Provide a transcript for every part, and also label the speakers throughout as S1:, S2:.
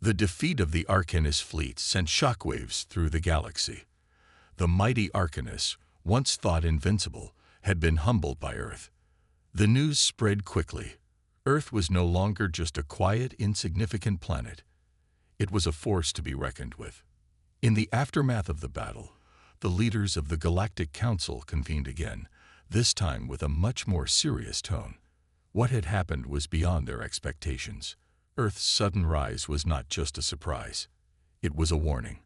S1: The defeat of the Arcanus fleet sent shockwaves through the galaxy. The mighty Arcanus, once thought invincible, had been humbled by Earth. The news spread quickly. Earth was no longer just a quiet, insignificant planet. It was a force to be reckoned with. In the aftermath of the battle, the leaders of the Galactic Council convened again, this time with a much more serious tone. What had happened was beyond their expectations. Earth's sudden rise was not just a surprise. It was a warning.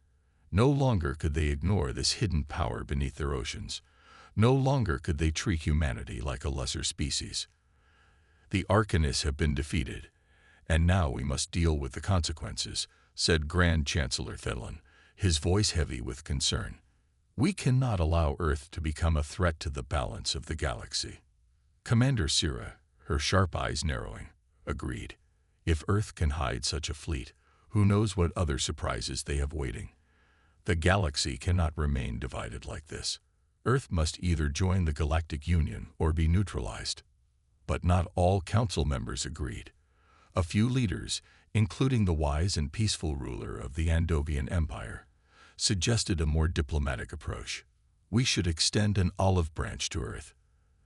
S1: No longer could they ignore this hidden power beneath their oceans. No longer could they treat humanity like a lesser species. The Arcanists have been defeated, and now we must deal with the consequences, said Grand Chancellor Thelon, his voice heavy with concern. We cannot allow Earth to become a threat to the balance of the galaxy. Commander Syrah, her sharp eyes narrowing, agreed. If Earth can hide such a fleet, who knows what other surprises they have waiting? The galaxy cannot remain divided like this. Earth must either join the Galactic Union or be neutralized. But not all council members agreed. A few leaders, including the wise and peaceful ruler of the Andovian Empire, suggested a more diplomatic approach. We should extend an olive branch to Earth.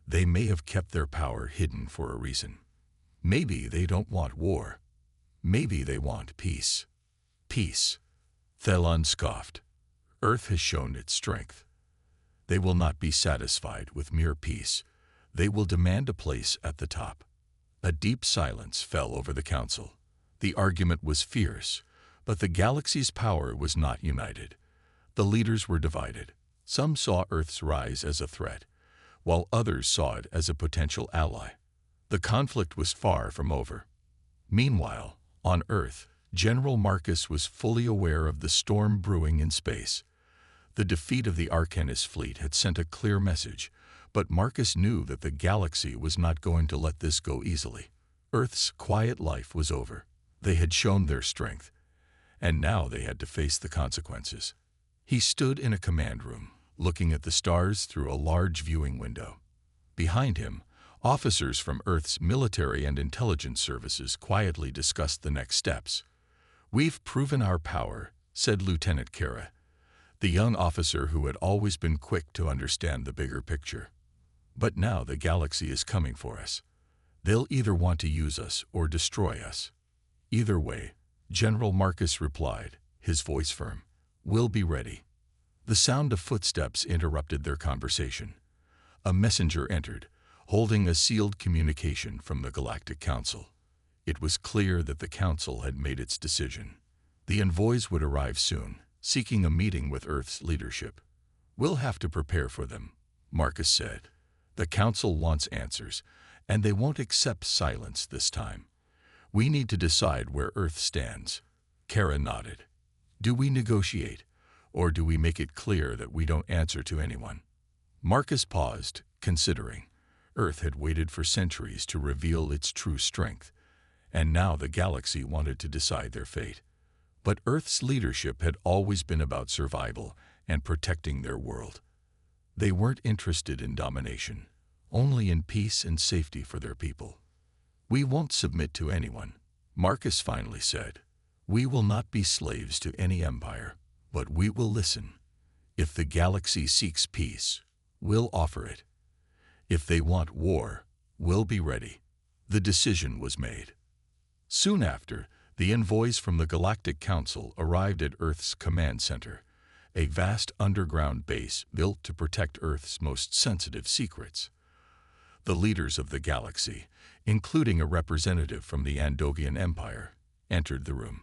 S1: They may have kept their power hidden for a reason. Maybe they don't want war. Maybe they want peace. Peace. Thelon scoffed. Earth has shown its strength. They will not be satisfied with mere peace. They will demand a place at the top. A deep silence fell over the council. The argument was fierce, but the galaxy's power was not united. The leaders were divided. Some saw Earth's rise as a threat, while others saw it as a potential ally. The conflict was far from over. Meanwhile, on Earth, General Marcus was fully aware of the storm brewing in space. The defeat of the Arcanus fleet had sent a clear message, but Marcus knew that the galaxy was not going to let this go easily. Earth's quiet life was over. They had shown their strength, and now they had to face the consequences. He stood in a command room, looking at the stars through a large viewing window. Behind him, officers from Earth's military and intelligence services quietly discussed the next steps. We've proven our power, said Lieutenant Kara, the young officer who had always been quick to understand the bigger picture. But now the galaxy is coming for us. They'll either want to use us or destroy us. Either way, General Marcus replied, his voice firm. We'll be ready. The sound of footsteps interrupted their conversation. A messenger entered, holding a sealed communication from the Galactic Council. It was clear that the Council had made its decision. The envoys would arrive soon, seeking a meeting with Earth's leadership. We'll have to prepare for them, Marcus said. The Council wants answers, and they won't accept silence this time. We need to decide where Earth stands. Kara nodded. Do we negotiate, or do we make it clear that we don't answer to anyone? Marcus paused, considering. Earth had waited for centuries to reveal its true strength, and now the galaxy wanted to decide their fate. But Earth's leadership had always been about survival and protecting their world. They weren't interested in domination, only in peace and safety for their people. We won't submit to anyone, Marcus finally said. We will not be slaves to any empire, but we will listen. If the galaxy seeks peace, we'll offer it. If they want war, we'll be ready. The decision was made. Soon after, the envoys from the Galactic Council arrived at Earth's command center, a vast underground base built to protect Earth's most sensitive secrets. The leaders of the galaxy, including a representative from the Andovian Empire, entered the room.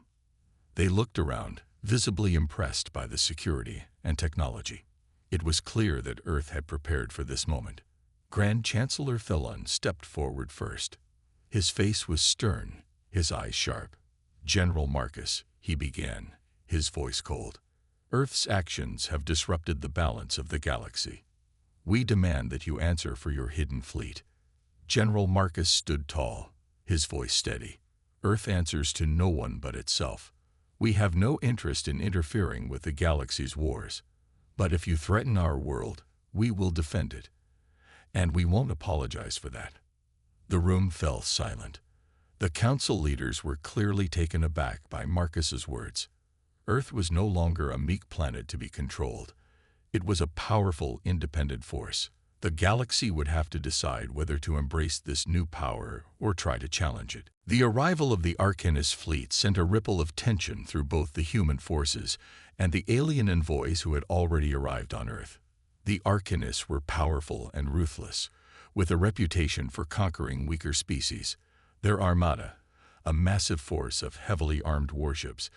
S1: They looked around, visibly impressed by the security and technology. It was clear that Earth had prepared for this moment. Grand Chancellor Thelon stepped forward first. His face was stern, his eyes sharp. General Marcus, he began, his voice cold. Earth's actions have disrupted the balance of the galaxy. We demand that you answer for your hidden fleet. General Marcus stood tall, his voice steady. Earth answers to no one but itself. We have no interest in interfering with the galaxy's wars. But if you threaten our world, we will defend it. And we won't apologize for that. The room fell silent. The council leaders were clearly taken aback by Marcus's words. Earth was no longer a meek planet to be controlled. It was a powerful, independent force. The galaxy would have to decide whether to embrace this new power or try to challenge it. The arrival of the Arcanist fleet sent a ripple of tension through both the human forces and the alien envoys who had already arrived on Earth. The Arcanists were powerful and ruthless, with a reputation for conquering weaker species. Their armada, a massive force of heavily armed warships,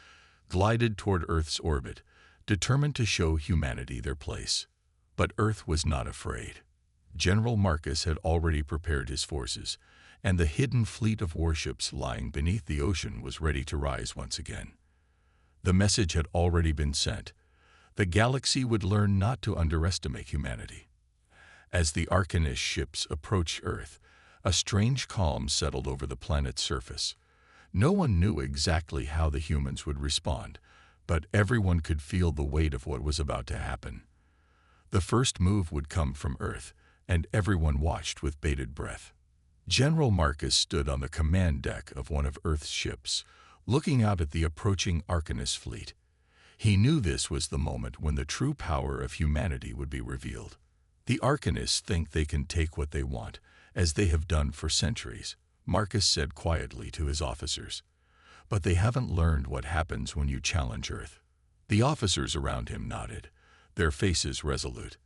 S1: glided toward Earth's orbit, determined to show humanity their place. But Earth was not afraid. General Marcus had already prepared his forces, and the hidden fleet of warships lying beneath the ocean was ready to rise once again. The message had already been sent. The galaxy would learn not to underestimate humanity. As the Arcanist ships approached Earth, a strange calm settled over the planet's surface. No one knew exactly how the humans would respond, but everyone could feel the weight of what was about to happen. The first move would come from Earth, and everyone watched with bated breath. General Marcus stood on the command deck of one of Earth's ships, looking out at the approaching Arcanist fleet. He knew this was the moment when the true power of humanity would be revealed. The Arcanists think they can take what they want, as they have done for centuries, Marcus said quietly to his officers. But they haven't learned what happens when you challenge Earth. The officers around him nodded, their faces resolute.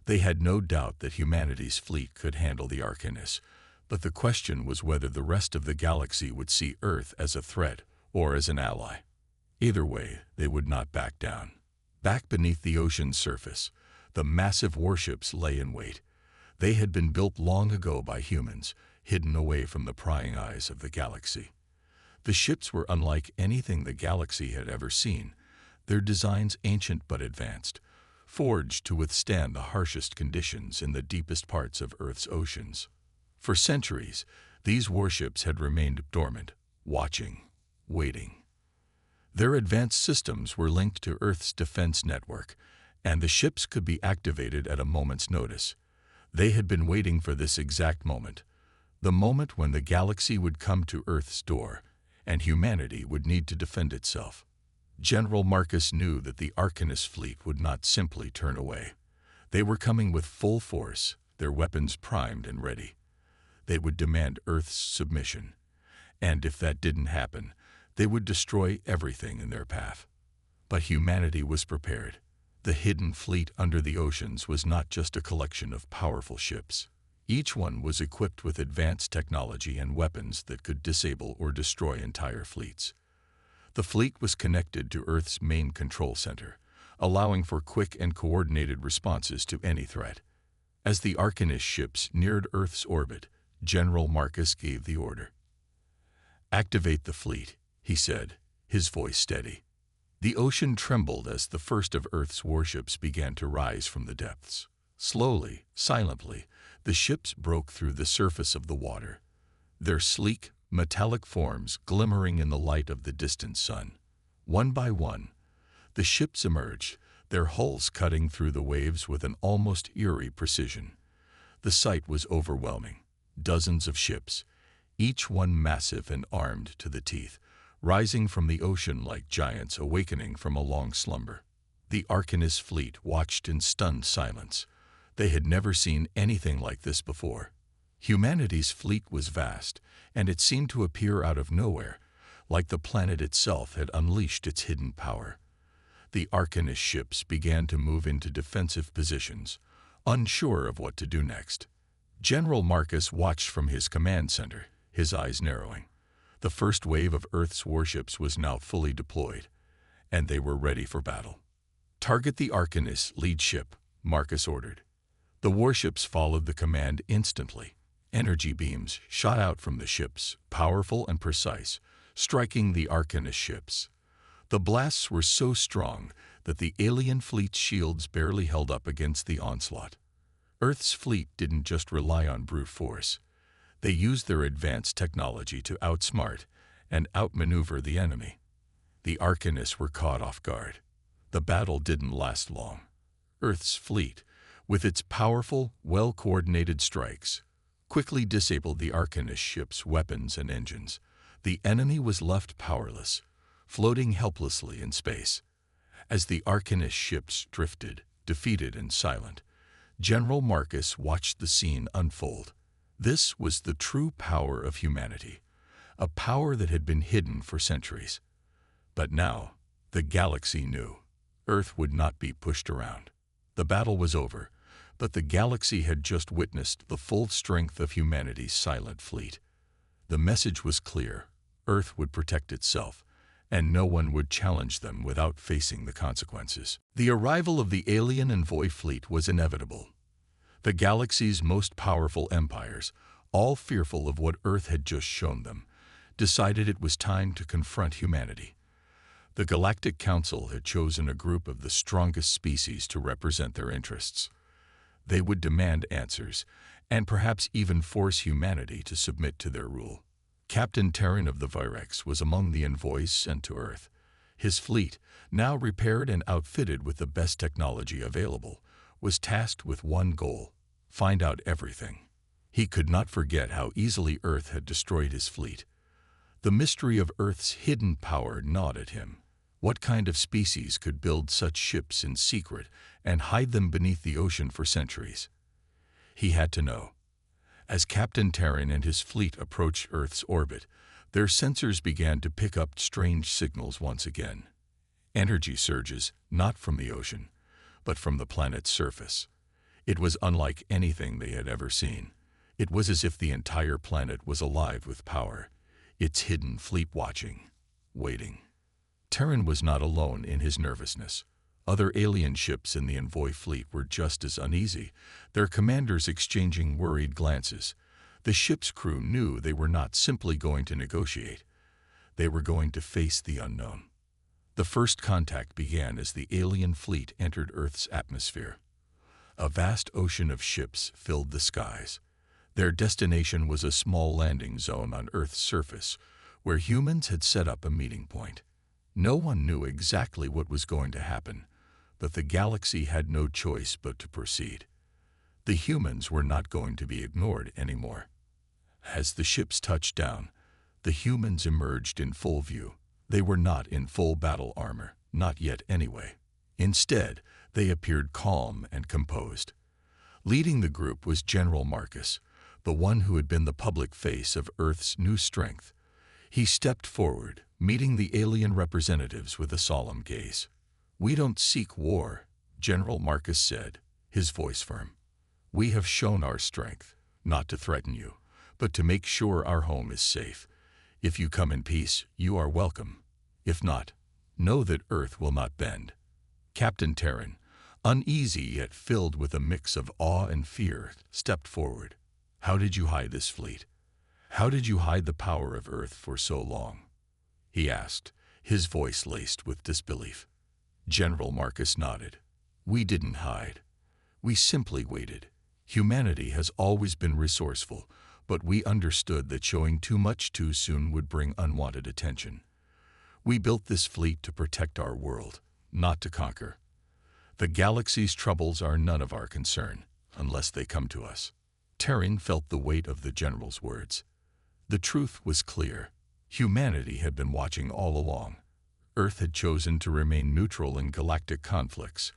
S1: They had no doubt that humanity's fleet could handle the Arcanists, but the question was whether the rest of the galaxy would see Earth as a threat or as an ally. Either way, they would not back down. Back beneath the ocean's surface, the massive warships lay in wait. They had been built long ago by humans, hidden away from the prying eyes of the galaxy. The ships were unlike anything the galaxy had ever seen, their designs ancient but advanced, forged to withstand the harshest conditions in the deepest parts of Earth's oceans. For centuries, these warships had remained dormant, watching, waiting. Their advanced systems were linked to Earth's defense network, and the ships could be activated at a moment's notice. They had been waiting for this exact moment, the moment when the galaxy would come to Earth's door, and humanity would need to defend itself. General Marcus knew that the Arcanist fleet would not simply turn away. They were coming with full force, their weapons primed and ready. They would demand Earth's submission, and if that didn't happen, they would destroy everything in their path. But humanity was prepared. The hidden fleet under the oceans was not just a collection of powerful ships. Each one was equipped with advanced technology and weapons that could disable or destroy entire fleets. The fleet was connected to Earth's main control center, allowing for quick and coordinated responses to any threat. As the Arcanist ships neared Earth's orbit, General Marcus gave the order. "Activate the fleet," he said, his voice steady. The ocean trembled as the first of Earth's warships began to rise from the depths. Slowly, silently, the ships broke through the surface of the water, their sleek, metallic forms glimmering in the light of the distant sun. One by one, the ships emerged, their hulls cutting through the waves with an almost eerie precision. The sight was overwhelming. Dozens of ships, each one massive and armed to the teeth, rising from the ocean like giants awakening from a long slumber. The Arcanist fleet watched in stunned silence. They had never seen anything like this before. Humanity's fleet was vast, and it seemed to appear out of nowhere, like the planet itself had unleashed its hidden power. The Arcanist ships began to move into defensive positions, unsure of what to do next. General Marcus watched from his command center, his eyes narrowing. The first wave of Earth's warships was now fully deployed, and they were ready for battle. "Target the Arcanist's lead ship," Marcus ordered. The warships followed the command instantly. Energy beams shot out from the ships, powerful and precise, striking the Arcanist ships. The blasts were so strong that the alien fleet's shields barely held up against the onslaught. Earth's fleet didn't just rely on brute force. They used their advanced technology to outsmart and outmaneuver the enemy. The Arcanists were caught off guard. The battle didn't last long. Earth's fleet, with its powerful, well-coordinated strikes, quickly disabled the Arcanist ships' weapons and engines. The enemy was left powerless, floating helplessly in space. As the Arcanist ships drifted, defeated and silent, General Marcus watched the scene unfold. This was the true power of humanity, a power that had been hidden for centuries. But now, the galaxy knew. Earth would not be pushed around. The battle was over, but the galaxy had just witnessed the full strength of humanity's silent fleet. The message was clear: Earth would protect itself, and no one would challenge them without facing the consequences. The arrival of the alien envoy fleet was inevitable. The galaxy's most powerful empires, all fearful of what Earth had just shown them, decided it was time to confront humanity. The Galactic Council had chosen a group of the strongest species to represent their interests. They would demand answers, and perhaps even force humanity to submit to their rule. Captain Terran of the Virex was among the envoys sent to Earth. His fleet, now repaired and outfitted with the best technology available, was tasked with one goal: find out everything. He could not forget how easily Earth had destroyed his fleet. The mystery of Earth's hidden power gnawed at him. What kind of species could build such ships in secret and hide them beneath the ocean for centuries? He had to know. As Captain Terran and his fleet approached Earth's orbit, their sensors began to pick up strange signals once again. Energy surges, not from the ocean, but from the planet's surface. It was unlike anything they had ever seen. It was as if the entire planet was alive with power, its hidden fleet watching, waiting. Terran was not alone in his nervousness. Other alien ships in the envoy fleet were just as uneasy, their commanders exchanging worried glances. The ship's crew knew they were not simply going to negotiate. They were going to face the unknown. The first contact began as the alien fleet entered Earth's atmosphere. A vast ocean of ships filled the skies. Their destination was a small landing zone on Earth's surface, where humans had set up a meeting point. No one knew exactly what was going to happen, but the galaxy had no choice but to proceed. The humans were not going to be ignored anymore. As the ships touched down, the humans emerged in full view. They were not in full battle armor, not yet anyway. Instead, they appeared calm and composed. Leading the group was General Marcus, the one who had been the public face of Earth's new strength. He stepped forward, meeting the alien representatives with a solemn gaze. "We don't seek war," General Marcus said, his voice firm. "We have shown our strength, not to threaten you, but to make sure our home is safe. If you come in peace, you are welcome. If not, know that Earth will not bend." Captain Terran, uneasy yet filled with a mix of awe and fear, stepped forward. "How did you hide this fleet? How did you hide the power of Earth for so long?" he asked, his voice laced with disbelief. General Marcus nodded. "We didn't hide. We simply waited. Humanity has always been resourceful, but we understood that showing too much too soon would bring unwanted attention. We built this fleet to protect our world, not to conquer. The galaxy's troubles are none of our concern, unless they come to us." Terran felt the weight of the general's words. The truth was clear. Humanity had been watching all along. Earth had chosen to remain neutral in galactic conflicts,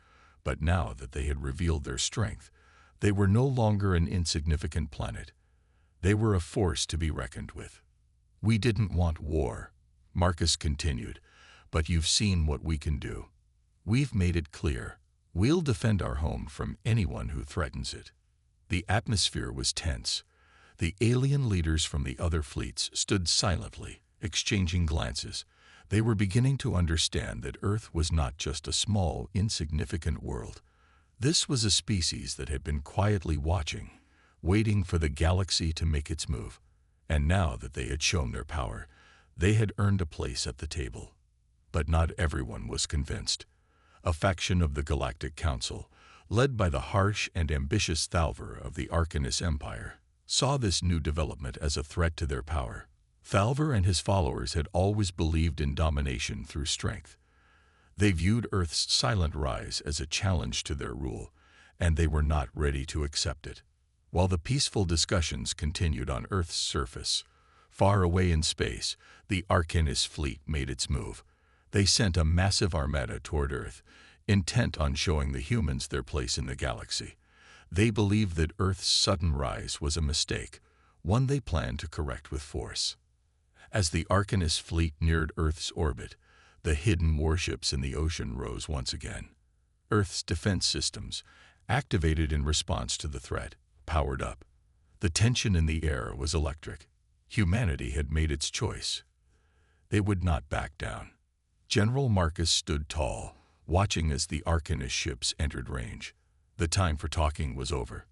S1: but now that they had revealed their strength, they were no longer an insignificant planet. They were a force to be reckoned with. "We didn't want war," Marcus continued, "but you've seen what we can do. We've made it clear. We'll defend our home from anyone who threatens it." The atmosphere was tense. The alien leaders from the other fleets stood silently, exchanging glances. They were beginning to understand that Earth was not just a small, insignificant world. This was a species that had been quietly watching, waiting for the galaxy to make its move. And now that they had shown their power, they had earned a place at the table. But not everyone was convinced. A faction of the Galactic Council, led by the harsh and ambitious Thalver of the Arcanist Empire, saw this new development as a threat to their power. Thalver and his followers had always believed in domination through strength. They viewed Earth's silent rise as a challenge to their rule, and they were not ready to accept it. While the peaceful discussions continued on Earth's surface, Far away in space, the Arcanist fleet made its move. They sent a massive armada toward Earth, intent on showing the humans their place in the galaxy. They believed that Earth's sudden rise was a mistake, one they planned to correct with force. As the Arcanist fleet neared Earth's orbit, the hidden warships in the ocean rose once again. Earth's defense systems, activated in response to the threat, powered up. The tension in the air was electric. Humanity had made its choice. They would not back down. General Marcus stood tall, watching as the Arcanist ships entered range. The time for talking was over.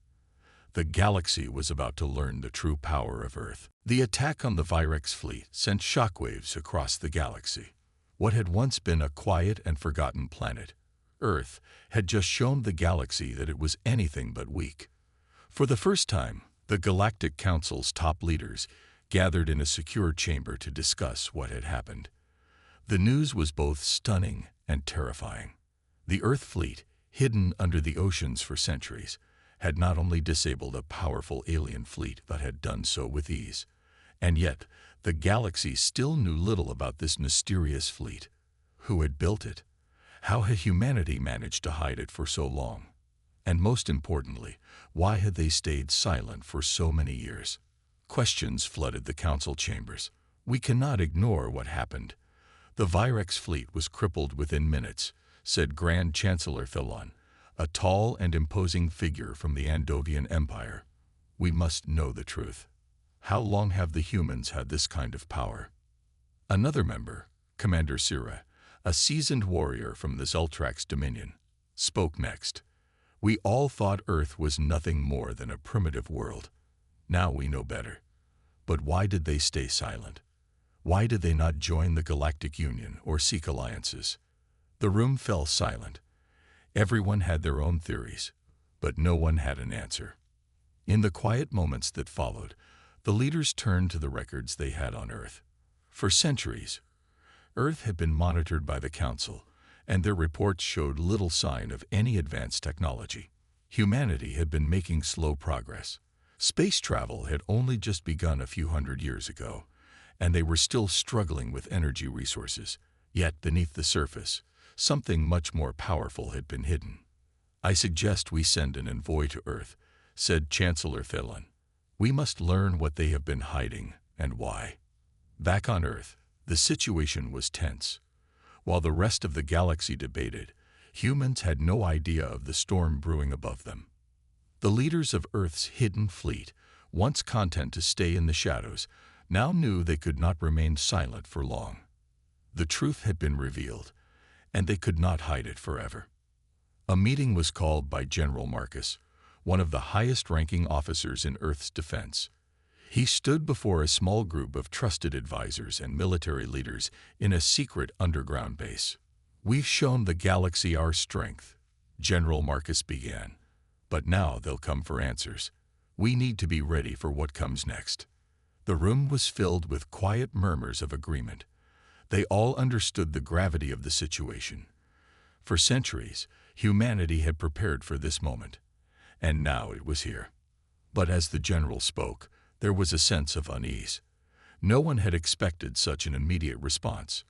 S1: The galaxy was about to learn the true power of Earth. The attack on the Virex fleet sent shockwaves across the galaxy. What had once been a quiet and forgotten planet, Earth, had just shown the galaxy that it was anything but weak. For the first time, the Galactic Council's top leaders gathered in a secure chamber to discuss what had happened. The news was both stunning and terrifying. The Earth fleet, hidden under the oceans for centuries, had not only disabled a powerful alien fleet but had done so with ease. And yet, the galaxy still knew little about this mysterious fleet. Who had built it? How had humanity managed to hide it for so long? And most importantly, why had they stayed silent for so many years? Questions flooded the council chambers. We cannot ignore what happened. The Virex fleet was crippled within minutes, said Grand Chancellor Thelon, a tall and imposing figure from the Andovian Empire. We must know the truth. How long have the humans had this kind of power? Another member, Commander Sira, a seasoned warrior from the Zultrax Dominion, spoke next. We all thought Earth was nothing more than a primitive world. Now we know better. But why did they stay silent? Why did they not join the Galactic Union or seek alliances? The room fell silent. Everyone had their own theories, but no one had an answer. In the quiet moments that followed, the leaders turned to the records they had on Earth. For centuries, Earth had been monitored by the Council, and their reports showed little sign of any advanced technology. Humanity had been making slow progress. Space travel had only just begun a few hundred years ago, and they were still struggling with energy resources. Yet beneath the surface, something much more powerful had been hidden. I suggest we send an envoy to Earth, said Chancellor Thelon. We must learn what they have been hiding and why. Back on Earth, the situation was tense. While the rest of the galaxy debated, humans had no idea of the storm brewing above them. The leaders of Earth's hidden fleet, once content to stay in the shadows, now knew they could not remain silent for long. The truth had been revealed, and they could not hide it forever. A meeting was called by General Marcus, one of the highest-ranking officers in Earth's defense. He stood before a small group of trusted advisors and military leaders in a secret underground base. We've shown the galaxy our strength, General Marcus began. But now they'll come for answers. We need to be ready for what comes next. The room was filled with quiet murmurs of agreement. They all understood the gravity of the situation. For centuries, humanity had prepared for this moment, and now it was here. But as the general spoke, there was a sense of unease. No one had expected such an immediate response.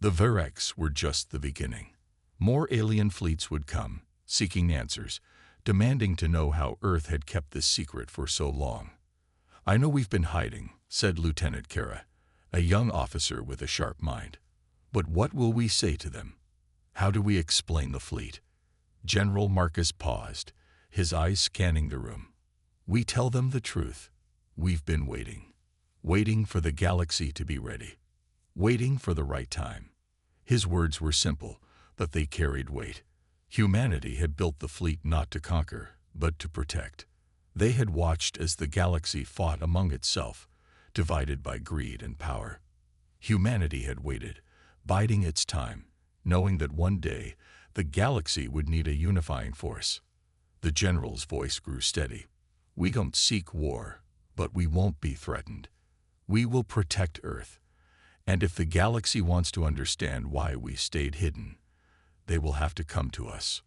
S1: The Virex were just the beginning. More alien fleets would come, seeking answers, demanding to know how Earth had kept this secret for so long. I know we've been hiding, said Lieutenant Kara, a young officer with a sharp mind. But what will we say to them? How do we explain the fleet? General Marcus paused, his eyes scanning the room. We tell them the truth. We've been waiting for the galaxy to be ready, waiting for the right time. His words were simple, but they carried weight. Humanity had built the fleet not to conquer, but to protect. They had watched as the galaxy fought among itself, divided by greed and power. Humanity had waited, biding its time, knowing that one day the galaxy would need a unifying force. The general's voice grew steady. We don't seek war, but we won't be threatened. We will protect Earth. And if the galaxy wants to understand why we stayed hidden, they will have to come to us.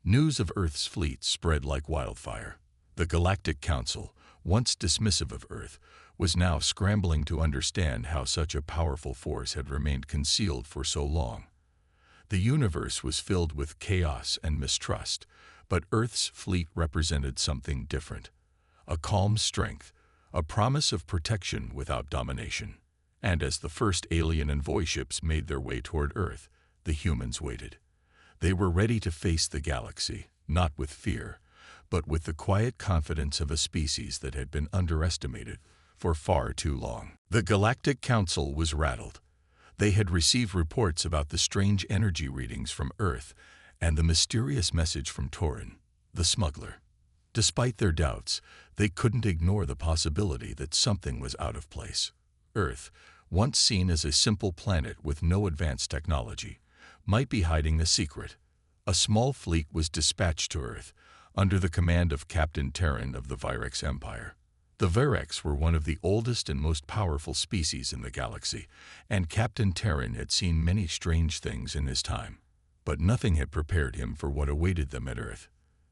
S1: News of Earth's fleet spread like wildfire. The Galactic Council, once dismissive of Earth, was now scrambling to understand how such a powerful force had remained concealed for so long. The universe was filled with chaos and mistrust, but Earth's fleet represented something different. A calm strength, a promise of protection without domination. And as the first alien envoy ships made their way toward Earth, the humans waited. They were ready to face the galaxy, not with fear, but with the quiet confidence of a species that had been underestimated for far too long. The Galactic Council was rattled. They had received reports about the strange energy readings from Earth and the mysterious message from Torin, the smuggler. Despite their doubts, they couldn't ignore the possibility that something was out of place. Earth, once seen as a simple planet with no advanced technology, might be hiding a secret. A small fleet was dispatched to Earth under the command of Captain Terran of the Virex Empire. The Virex were one of the oldest and most powerful species in the galaxy, and Captain Terran had seen many strange things in his time. But nothing had prepared him for what awaited them at Earth.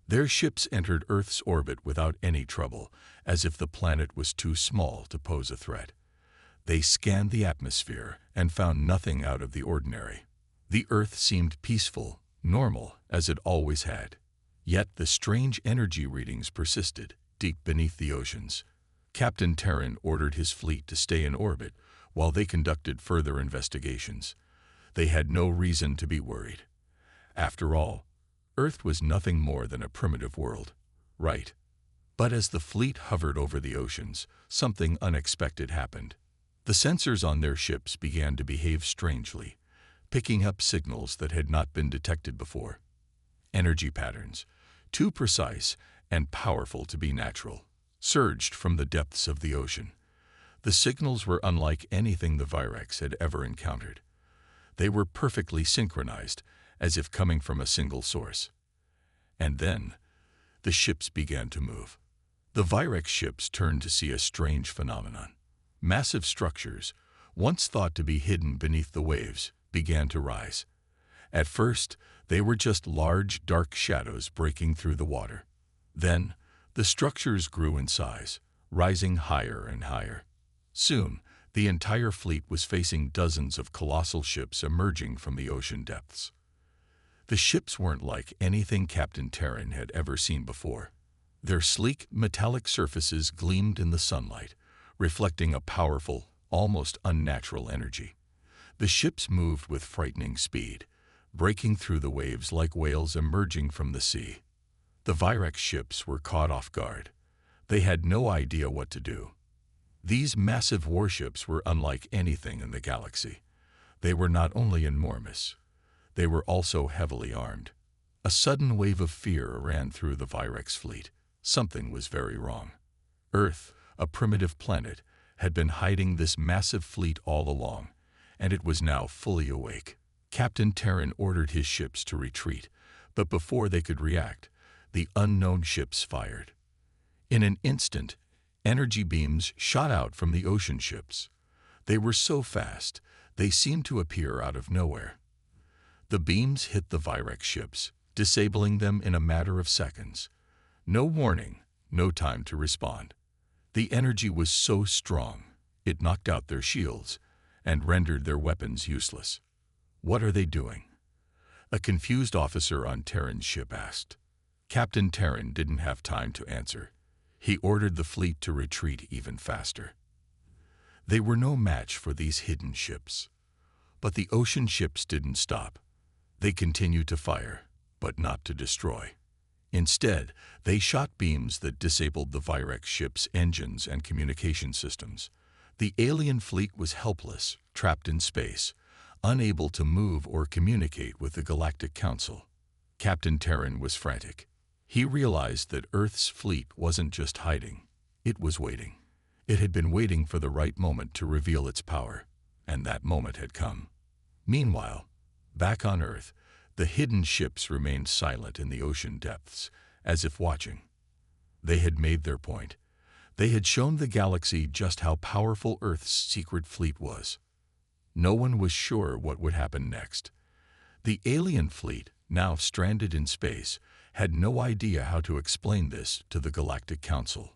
S1: Their ships entered Earth's orbit without any trouble, as if the planet was too small to pose a threat. They scanned the atmosphere and found nothing out of the ordinary. The Earth seemed peaceful, normal, as it always had. Yet the strange energy readings persisted, deep beneath the oceans. Captain Terran ordered his fleet to stay in orbit while they conducted further investigations. They had no reason to be worried. After all, Earth was nothing more than a primitive world, right? But as the fleet hovered over the oceans, something unexpected happened. The sensors on their ships began to behave strangely, picking up signals that had not been detected before. Energy patterns, too precise and powerful to be natural, surged from the depths of the ocean. The signals were unlike anything the Virex had ever encountered. They were perfectly synchronized, as if coming from a single source. And then, the ships began to move. The Virex ships turned to see a strange phenomenon. Massive structures, once thought to be hidden beneath the waves, began to rise. At first, they were just large, dark shadows breaking through the water. Then, the structures grew in size, rising higher and higher. Soon, the entire fleet was facing dozens of colossal ships emerging from the ocean depths. The ships weren't like anything Captain Terran had ever seen before. Their sleek, metallic surfaces gleamed in the sunlight, reflecting a powerful, almost unnatural energy. The ships moved with frightening speed, breaking through the waves like whales emerging from the sea. The Virex ships were caught off guard. They had no idea what to do. These massive warships were unlike anything in the galaxy. They were not only enormous, they were also heavily armed. A sudden wave of fear ran through the Virex fleet. Something was very wrong. Earth, a primitive planet, had been hiding this massive fleet all along, and it was now fully awake. Captain Terran ordered his ships to retreat, but before they could react, the unknown ships fired. In an instant, energy beams shot out from the ocean ships. They were so fast, they seemed to appear out of nowhere. The beams hit the Virex ships, disabling them in a matter of seconds. No warning, no time to respond. The energy was so strong, it knocked out their shields and rendered their weapons useless. "What are they doing?" a confused officer on Terran's ship asked. Captain Terran didn't have time to answer. He ordered the fleet to retreat even faster. They were no match for these hidden ships. But the ocean ships didn't stop. They continued to fire, but not to destroy. Instead, they shot beams that disabled the Virex ships' engines and communication systems. The alien fleet was helpless, trapped in space, unable to move or communicate with the Galactic Council. Captain Terran was frantic. He realized that Earth's fleet wasn't just hiding, it was waiting. It had been waiting for the right moment to reveal its power, and that moment had come. Meanwhile, back on Earth, the hidden ships remained silent in the ocean depths, as if watching. They had made their point. They had shown the galaxy just how powerful Earth's secret fleet was. No one was sure what would happen next. The alien fleet, now stranded in space, had no idea how to explain this to the Galactic Council.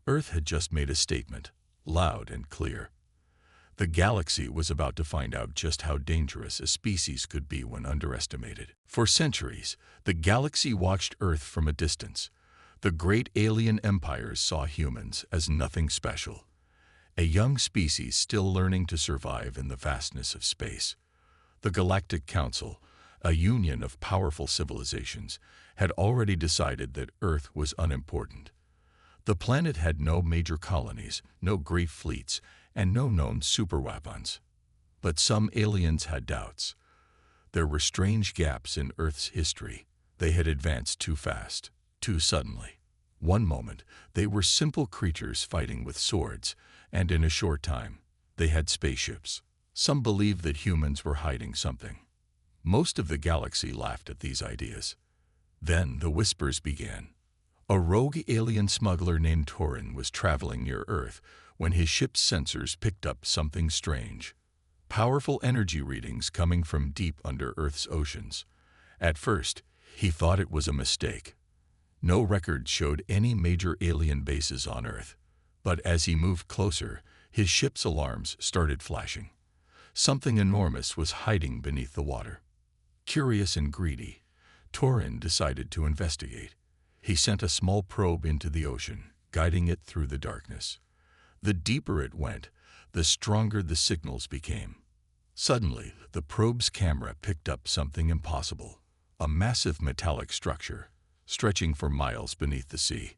S1: Earth had just made a statement, loud and clear. The galaxy was about to find out just how dangerous a species could be when underestimated. For centuries, the galaxy watched Earth from a distance. The great alien empires saw humans as nothing special, a young species still learning to survive in the vastness of space. The Galactic Council, a union of powerful civilizations, had already decided that Earth was unimportant. The planet had no major colonies, no great fleets, and no known superweapons. But some aliens had doubts. There were strange gaps in Earth's history. They had advanced too fast, too suddenly. One moment, they were simple creatures fighting with swords, and in a short time, they had spaceships. Some believed that humans were hiding something. Most of the galaxy laughed at these ideas. Then the whispers began. A rogue alien smuggler named Torin was traveling near Earth when his ship's sensors picked up something strange. Powerful energy readings coming from deep under Earth's oceans. At first, he thought it was a mistake. No records showed any major alien bases on Earth, but as he moved closer, his ship's alarms started flashing. Something enormous was hiding beneath the water. Curious and greedy, Torin decided to investigate. He sent a small probe into the ocean, guiding it through the darkness. The deeper it went, the stronger the signals became. Suddenly, the probe's camera picked up something impossible, a massive metallic structure, stretching for miles beneath the sea.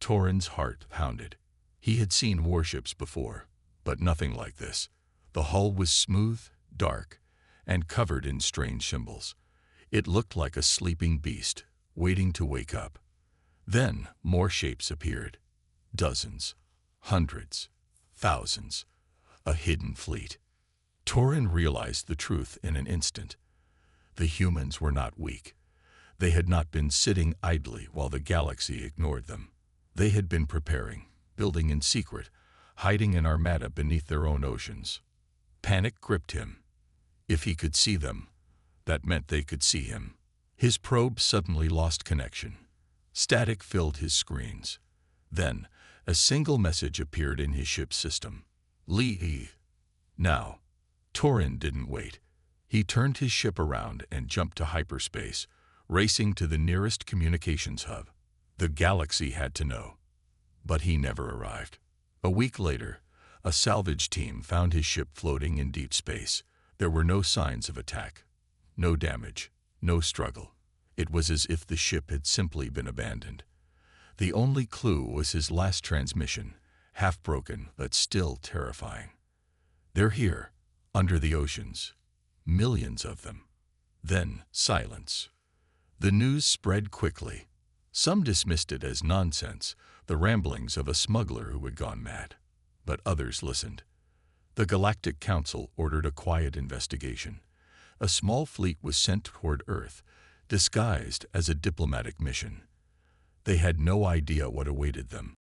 S1: Torin's heart pounded. He had seen warships before, but nothing like this. The hull was smooth, dark, and covered in strange symbols. It looked like a sleeping beast, waiting to wake up. Then more shapes appeared. Dozens, hundreds, thousands. A hidden fleet. Torin realized the truth in an instant. The humans were not weak. They had not been sitting idly while the galaxy ignored them. They had been preparing, building in secret, hiding an armada beneath their own oceans. Panic gripped him. If he could see them, that meant they could see him. His probe suddenly lost connection. Static filled his screens. Then, a single message appeared in his ship's system. Leave. Now. Torin didn't wait. He turned his ship around and jumped to hyperspace, racing to the nearest communications hub. The galaxy had to know. But he never arrived. A week later, a salvage team found his ship floating in deep space. There were no signs of attack, no damage, no struggle. It was as if the ship had simply been abandoned. The only clue was his last transmission, half broken but still terrifying. They're here, under the oceans. Millions of them. Then silence. The news spread quickly. Some dismissed it as nonsense, the ramblings of a smuggler who had gone mad. But others listened. The Galactic Council ordered a quiet investigation. A small fleet was sent toward Earth, disguised as a diplomatic mission. They had no idea what awaited them,